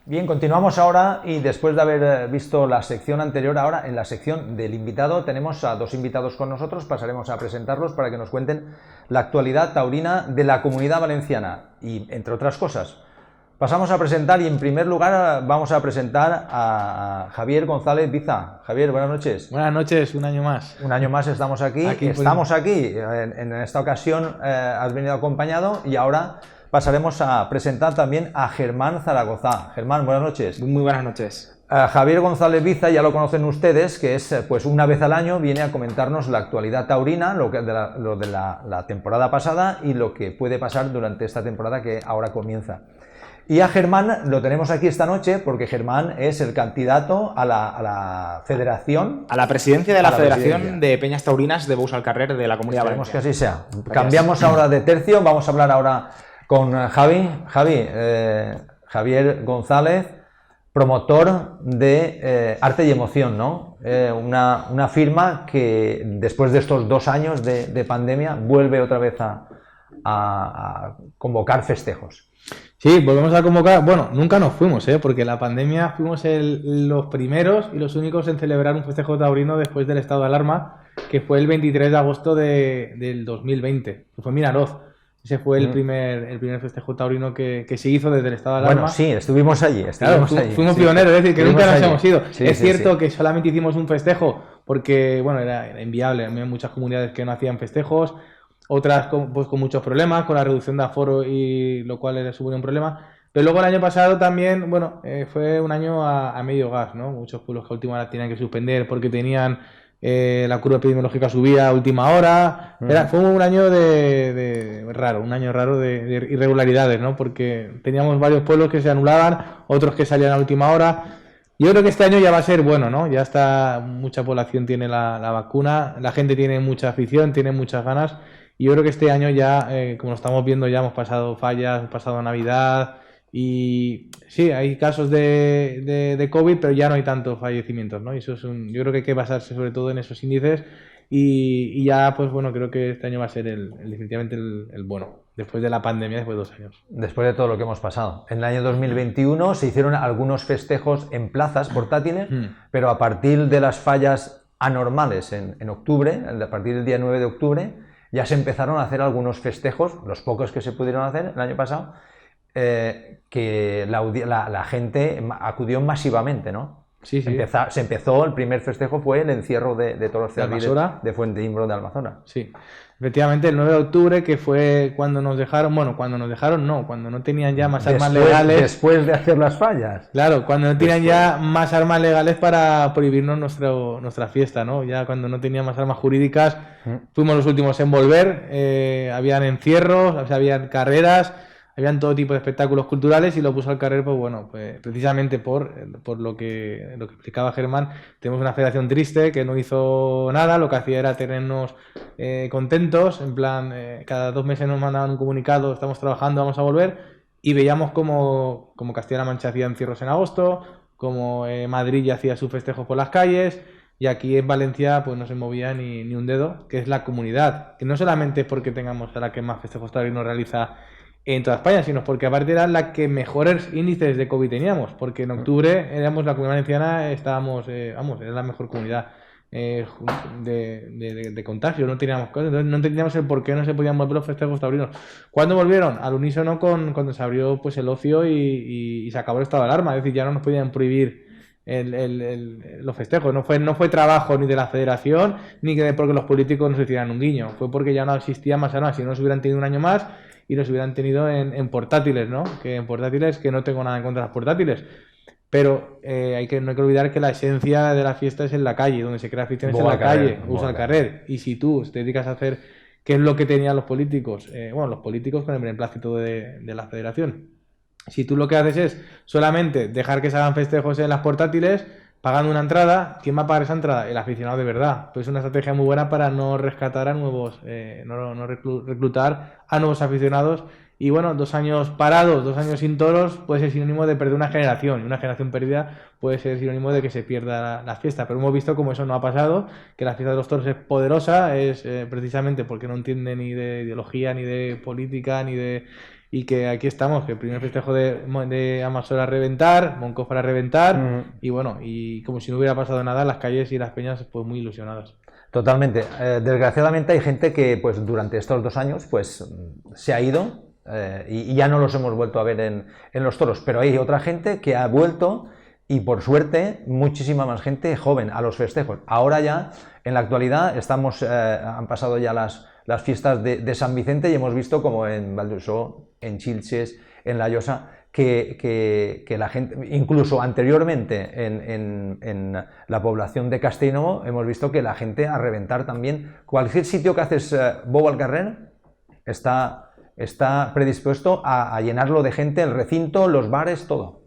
Bien, continuamos ahora y después de haber visto la sección anterior, ahora en la sección del invitado tenemos a dos invitados con nosotros, pasaremos a presentarlos para que nos cuenten la actualidad taurina de la Comunidad Valenciana y entre otras cosas. Pasamos a presentar y en primer lugar vamos a presentar a Javier González Viza. Javier, buenas noches. Buenas noches, un año más. Un año más estamos aquí. Estamos aquí. En esta ocasión has venido acompañado y ahora pasaremos a presentar también a Germán Zaragoza. Germán, buenas noches. Muy buenas noches. Javier González Viza ya lo conocen ustedes, que es pues una vez al año viene a comentarnos la actualidad taurina, lo de la temporada pasada y lo que puede pasar durante esta temporada que ahora comienza. Y a Germán lo tenemos aquí esta noche porque Germán es el candidato a la federación. A la presidencia de la Federación de Peñas Taurinas de Bous al Carrer de la Comunidad Valenciana. Valenciana. Que así sea. Gracias. Cambiamos ahora de tercio, vamos a hablar ahora con Javier González, promotor de Arte y Emoción, ¿no? Una firma que después de estos 2 años de pandemia vuelve otra vez a convocar festejos. Sí, volvemos a convocar. Bueno, nunca nos fuimos, porque la pandemia fuimos los primeros y los únicos en celebrar un festejo taurino después del estado de alarma, que fue el 23 de agosto del 2020, que fue en Minaroz. Ese fue el primer festejo taurino que se hizo desde el estado de alarma. Bueno, sí, estuvimos allí. Fuimos pioneros, es decir, que nunca nos hemos ido. Sí, es cierto que solamente hicimos un festejo porque, bueno, era inviable. Había muchas comunidades que no hacían festejos, otras con muchos problemas, con la reducción de aforo, y lo cual suponía un problema. Pero luego el año pasado también, bueno, fue un año a medio gas, ¿no? Muchos pueblos que a última hora tenían que suspender porque tenían la curva epidemiológica subía a última hora. Fue un año raro, un año raro de irregularidades, ¿no? Porque teníamos varios pueblos que se anulaban, otros que salían a última hora. Yo creo que este año ya va a ser bueno, ¿no? Ya está, mucha población tiene la vacuna, la gente tiene mucha afición, tiene muchas ganas. Y yo creo que este año ya, como lo estamos viendo, ya hemos pasado fallas, hemos pasado Navidad y sí, hay casos de COVID, pero ya no hay tantos fallecimientos, ¿no? Y eso yo creo que hay que basarse sobre todo en esos índices y ya, pues bueno, creo que este año va a ser definitivamente el bueno, después de la pandemia, después de 2 años. Después de todo lo que hemos pasado. En el año 2021 se hicieron algunos festejos en plazas portátiles, pero a partir de las fallas anormales en octubre, a partir del día 9 de octubre, ya se empezaron a hacer algunos festejos, los pocos que se pudieron hacer el año pasado, que la gente acudió masivamente, ¿no? Sí. Se empezó, el primer festejo fue el encierro de toros cerviles de Fuente Imbro de Almazora. Sí, efectivamente el 9 de octubre, que fue cuando nos dejaron, cuando no tenían ya más armas legales. Después de hacer las fallas. Claro, cuando no tenían ya más armas legales para prohibirnos nuestra fiesta, ¿no? Ya cuando no tenían más armas jurídicas, fuimos los últimos en volver, habían encierros, o sea, habían carreras, habían todo tipo de espectáculos culturales y lo puso al carrer, pues bueno, pues precisamente por lo que explicaba Germán, tenemos una federación triste que no hizo nada, lo que hacía era tenernos contentos, en plan, cada 2 meses nos mandaban un comunicado, estamos trabajando, vamos a volver, y veíamos como Castilla-La Mancha hacía encierros en agosto, como Madrid ya hacía sus festejos por las calles, y aquí en Valencia pues no se movía ni un dedo, que es la comunidad, que no solamente es porque tengamos a la que más festejos taurinos realiza en toda España, sino porque aparte era la que mejores índices de COVID teníamos, porque en octubre éramos la Comunidad Valenciana, estábamos, era la mejor comunidad de contagio, no teníamos cosas, entonces no entendíamos el por qué no se podían volver los festejos taurinos. ¿Cuándo volvieron? Al unísono cuando se abrió pues el ocio y se acabó el estado de alarma, es decir, ya no nos podían prohibir los festejos, no fue trabajo ni de la federación ni porque los políticos nos hicieran un guiño, fue porque ya no existía más armas, si no nos hubieran tenido un año más y los hubieran tenido en portátiles, ¿no? Que en portátiles, que no tengo nada en contra de los portátiles, pero no hay que olvidar que la esencia de la fiesta es en la calle, donde se crea afición es en la calle, Bous al Carrer, y si tú te dedicas a hacer qué es lo que tenían los políticos, los políticos con el beneplácito de la federación, si tú lo que haces es solamente dejar que se hagan festejos en las portátiles, pagando una entrada, ¿quién va a pagar esa entrada? El aficionado de verdad. Pues es una estrategia muy buena para no rescatar a nuevos, no reclutar a nuevos aficionados. Y bueno, 2 años parados, 2 años sin toros, puede ser sinónimo de perder una generación. Y una generación perdida puede ser sinónimo de que se pierda la fiesta. Pero hemos visto como eso no ha pasado, que la fiesta de los toros es poderosa, es precisamente porque no entiende ni de ideología, ni de política, ni de y que aquí estamos, que el primer festejo de Amasora a reventar, Moncofa a reventar, y bueno, y como si no hubiera pasado nada, las calles y las peñas pues muy ilusionadas. Totalmente. Desgraciadamente hay gente que pues durante estos 2 años pues se ha ido y ya no los hemos vuelto a ver en los toros, pero hay otra gente que ha vuelto y por suerte muchísima más gente joven a los festejos. Ahora ya, en la actualidad, han pasado ya las fiestas de San Vicente y hemos visto como en Valdusó, en Chilches, en La Llosa, que la gente, incluso anteriormente en la población de Castellnou, hemos visto que la gente a reventar también. Cualquier sitio que haces bou al carrer está predispuesto a llenarlo de gente, el recinto, los bares, todo.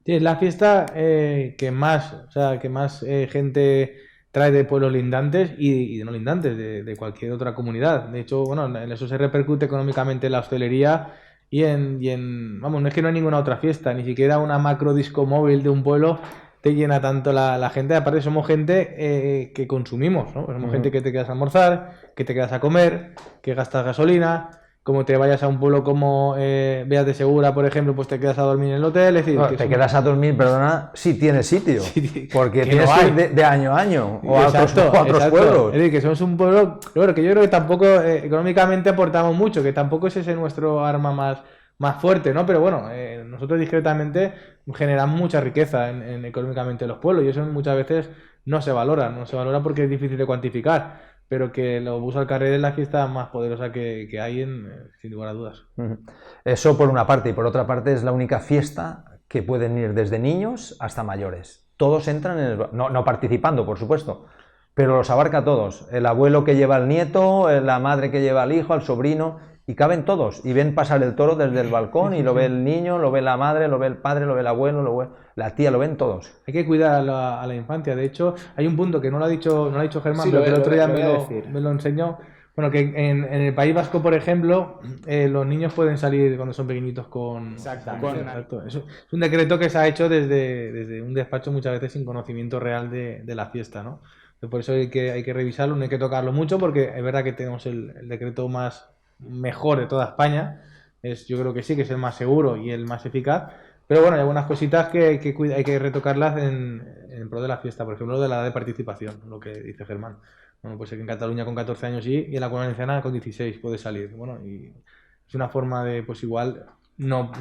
Sí, es la fiesta que más gente trae de pueblos lindantes y de no lindantes, de cualquier otra comunidad. De hecho, bueno, en eso se repercute económicamente en la hostelería vamos, no es que no hay ninguna otra fiesta, ni siquiera una macro disco móvil de un pueblo te llena tanto la gente. Aparte somos gente que consumimos, ¿no? Somos gente que te quedas a almorzar, que te quedas a comer, que gastas gasolina. Como te vayas a un pueblo como Beas de Segura, por ejemplo, pues te quedas a dormir en el hotel. Es decir, no, te quedas a dormir, perdona, si tienes sitio. Sí, porque tienes no que ir de año a año o a otros pueblos. Es decir, que somos un pueblo, bueno, que yo creo que tampoco económicamente aportamos mucho, que tampoco es ese nuestro arma más fuerte, ¿no? Pero bueno, nosotros discretamente generamos mucha riqueza económicamente en los pueblos y eso muchas veces no se valora porque es difícil de cuantificar. Pero que los Bous al Carrer es la fiesta más poderosa que hay sin lugar a dudas. Eso por una parte, y por otra parte es la única fiesta que pueden ir desde niños hasta mayores. Todos entran no participando, por supuesto, pero los abarca a todos. El abuelo que lleva al nieto, la madre que lleva al hijo, al sobrino, y caben todos, y ven pasar el toro desde el balcón, y lo ve el niño, lo ve la madre, lo ve el padre, lo ve el abuelo, lo ve la tía, lo ven todos. Hay que cuidar a la infancia. De hecho, hay un punto que no lo ha dicho Germán, sí, pero que el otro día me lo enseñó. Bueno, que en el País Vasco, por ejemplo, los niños pueden salir cuando son pequeñitos con... Exacto. Es un decreto que se ha hecho desde un despacho muchas veces sin conocimiento real de la fiesta, ¿no? Por eso hay que revisarlo, no hay que tocarlo mucho, porque es verdad que tenemos el decreto mejor de toda España. Yo creo que sí, que es el más seguro y el más eficaz. Pero bueno, hay algunas cositas que hay que retocarlas en pro de la fiesta. Por ejemplo, de la edad de participación, lo que dice Germán. Bueno, pues en Cataluña con 14 años sí, y en la Comunidad Valenciana con 16 puede salir. Bueno, y es una forma de, pues igual no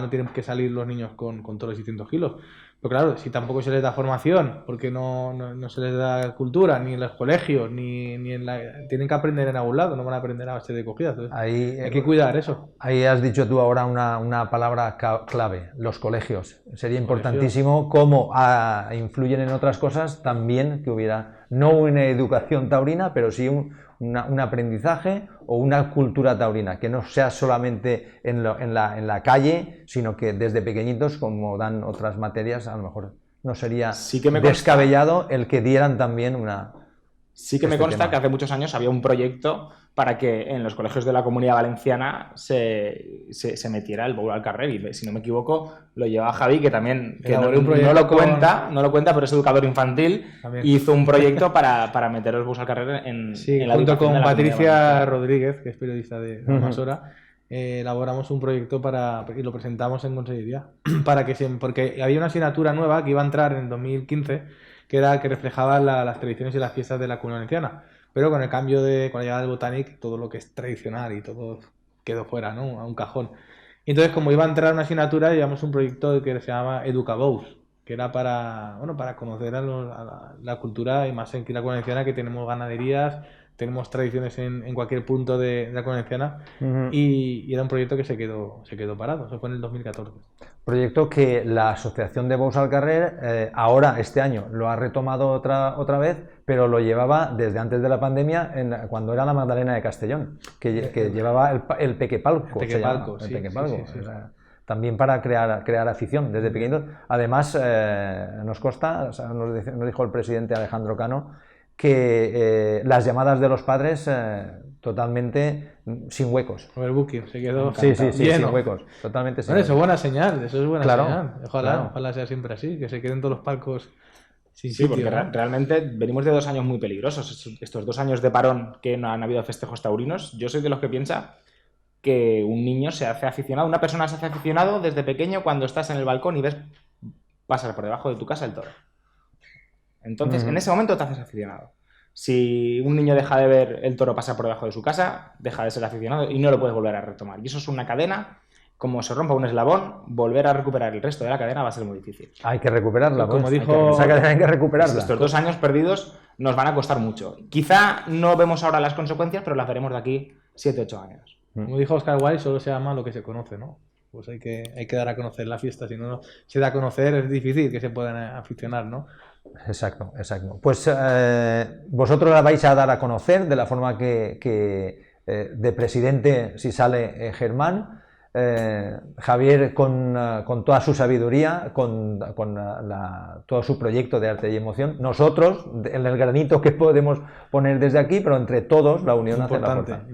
tienen que salir los niños con todos los 600 kilos. Pero claro, si tampoco se les da formación, porque no se les da cultura, ni en los colegios, tienen que aprender en algún lado, no van a aprender a base de cogidas. Hay que cuidar eso. Ahí has dicho tú ahora una palabra clave, los colegios. Sería importantísimo cómo influyen en otras cosas también que hubiera, no una educación taurina, pero sí un aprendizaje o una cultura taurina, que no sea solamente en la calle, sino que desde pequeñitos, como dan otras materias, a lo mejor no sería descabellado el que dieran también una... Sí que me consta que hace muchos años había un proyecto para que en los colegios de la Comunidad Valenciana se metiera el bowl al carrer, y si no me equivoco lo lleva Javi, que también no lo cuenta, pero es educador infantil, y hizo un proyecto para meter los bowls al carrer en la junto con Patricia Rodríguez, que es periodista de Amasora. Elaboramos un proyecto y lo presentamos en Consellería porque había una asignatura nueva que iba a entrar en 2015 que reflejaba las tradiciones y las fiestas de la Comunidad Valenciana, pero con el cambio con la llegada del Botanic, todo lo que es tradicional y todo quedó fuera, ¿no? A un cajón. Y entonces, como iba a entrar una asignatura, llevamos un proyecto que se llama Educabous, que era para conocer a la cultura, y más en la Comunidad Valenciana, que tenemos ganaderías, tenemos tradiciones en cualquier punto de la Comunidad Valenciana, y era un proyecto que se quedó parado. Eso fue en el 2014. Proyecto que la Asociación de Bous al Carrer ahora, este año, lo ha retomado otra vez, pero lo llevaba desde antes de la pandemia, cuando era la Magdalena de Castellón, que llevaba el Pequepalco. Sí. También para crear afición desde pequeños. Además, nos consta, nos dijo el presidente Alejandro Cano, que las llamadas de los padres totalmente sin huecos. Overbooking, se quedó sin huecos, totalmente sin huecos. Eso es buena señal, señal. Ojalá sea siempre así, que se queden todos los palcos sin sitio. Sí, porque realmente venimos de 2 años muy peligrosos. Estos 2 años de parón que no han habido festejos taurinos, yo soy de los que piensa que un niño se hace aficionado, una persona se hace aficionado desde pequeño cuando estás en el balcón y ves pasar por debajo de tu casa el toro. Entonces, en ese momento te haces aficionado. Si un niño deja de ver el toro pasar por debajo de su casa, deja de ser aficionado y no lo puedes volver a retomar. Y eso es una cadena. Como se rompa un eslabón, volver a recuperar el resto de la cadena va a ser muy difícil. Hay que recuperarla, Como pues. dijo- Esa cadena hay que recuperarla. Estos 2 años perdidos nos van a costar mucho. Quizá no vemos ahora las consecuencias, pero las veremos de aquí 7, 8 años. Como dijo Oscar Wilde, solo se ama lo que se conoce, ¿no? Pues hay que dar a conocer la fiesta. Si no se da a conocer, es difícil que se puedan aficionar, ¿no? Exacto, exacto. Pues vosotros la vais a dar a conocer de la forma que de presidente, si sale Germán, Javier con toda su sabiduría, con todo su proyecto de arte y emoción, nosotros en el granito que podemos poner desde aquí, pero entre todos la unión hace la fuerza. Importante.